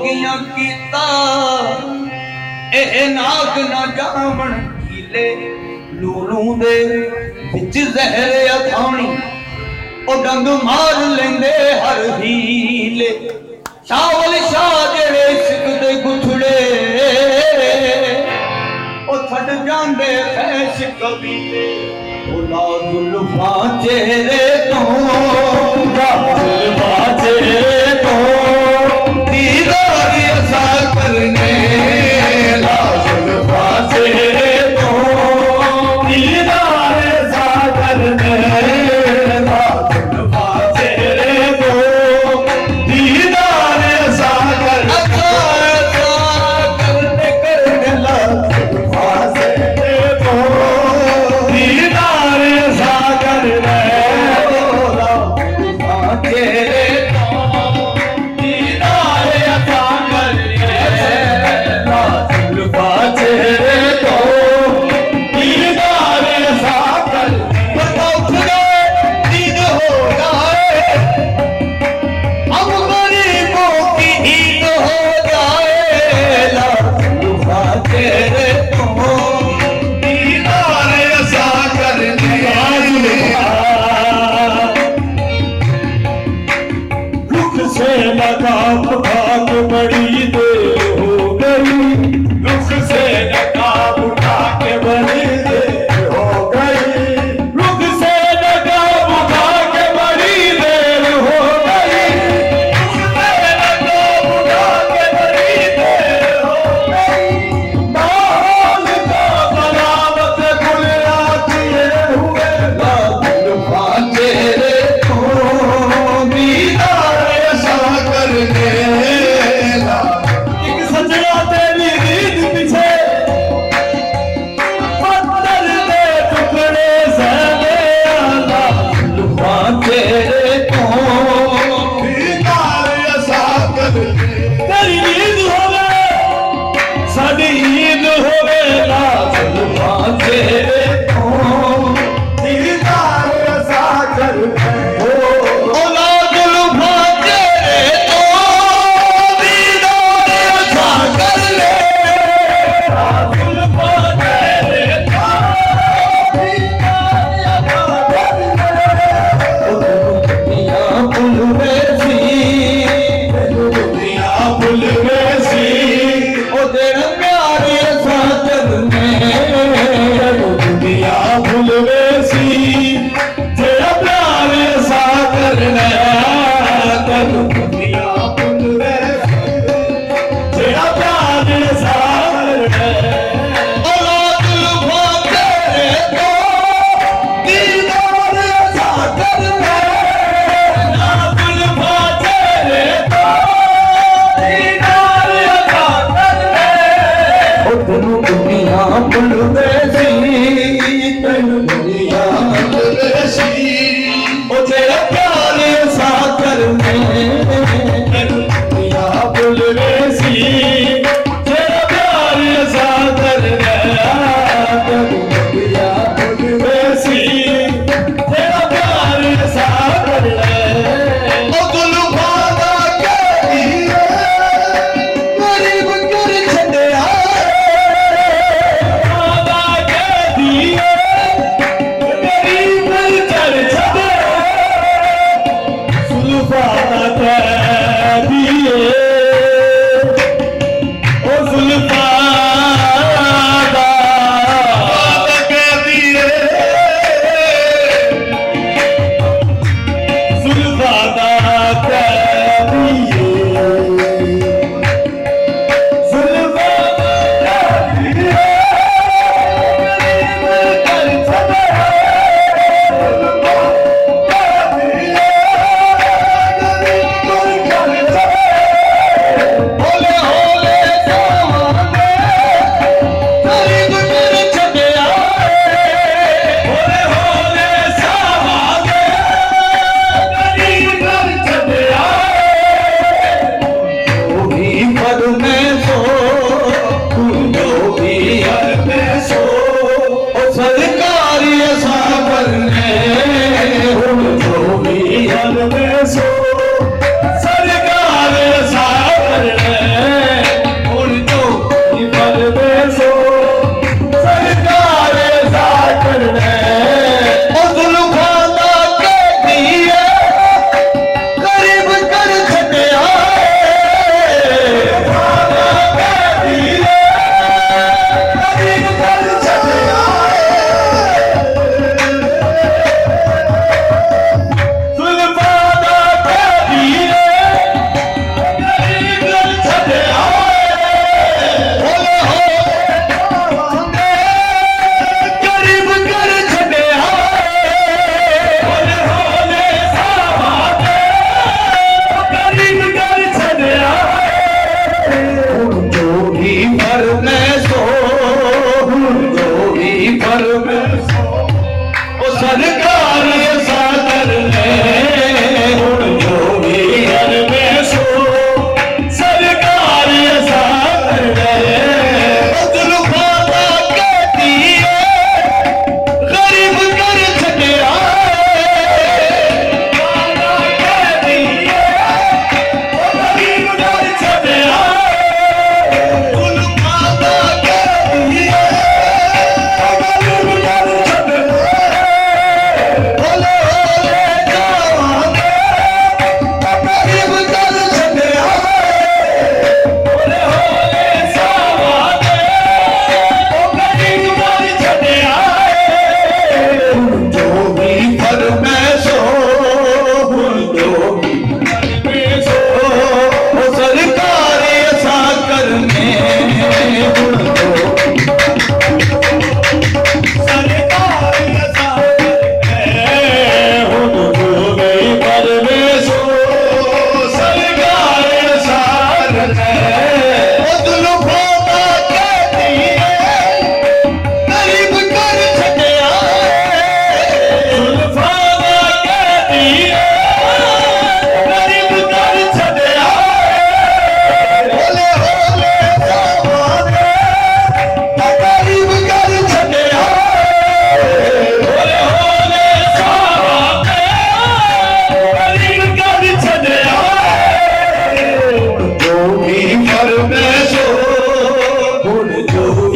जोगियां कीता ए नाग ना जावण कीले लूलू दे विच जहर अथाणी ओ डंग मार लेंदे हर हीले शावल शाह जेड़े सिख दे गुथड़े ओ छड़ जांदे फैश कबीले ओ ला जुल्फा चेहरे तो जुल्फा चेहरे तो दीदार असा करने ला जुल्फा चेहरे तो दीदार असा करने ला जुल्फा चेहरे तो दीदार असा करने ला जुल्फा चेहरे तो दीदार असा करने ला जुल्फा चेहरे बड़ी देर हो गई रुख से नकाब उठा के बड़ी देर हो गई रुख से नकाब उठा के बड़ी देर हो गई रुख से नकाब उठा के बड़ी देर हो गई माहौल का सलामत खुलना किए हुए जुल्फा चेहरे को दीदार ऐसा करने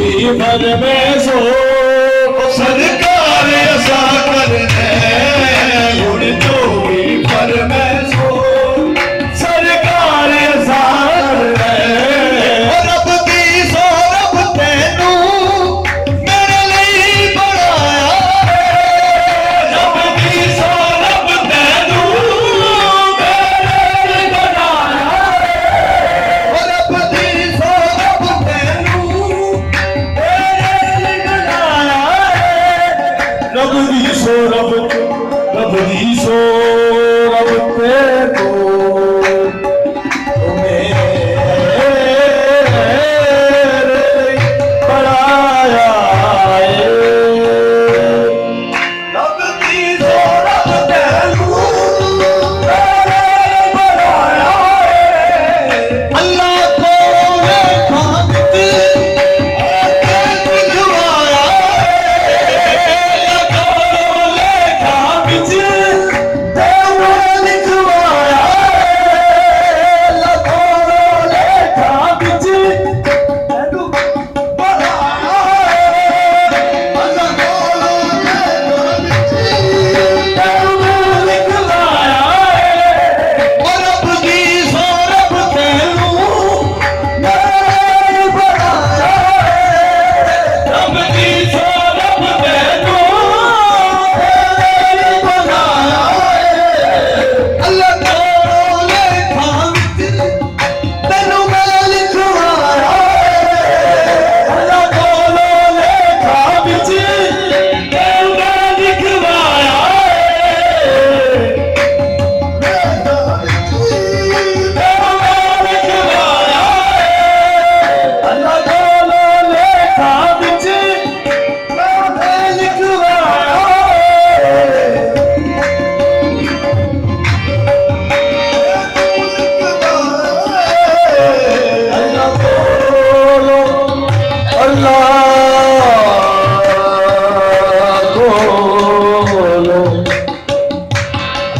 भी फरमैसो सरकार असा करने हुण जो भी फरमैसो सरकार असा करने रब दी सो रब तैनू मेरे लिए बनाया रब दी सो रब तैनू मेरे लिए बनाया रब दी सो रब तैनू मेरे लिए बनाया रब दी सो रब दी सो रब तैनू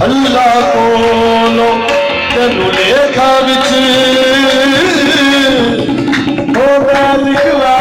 अल्लाह कोलो तेनू लेखा विच होगा लिखवा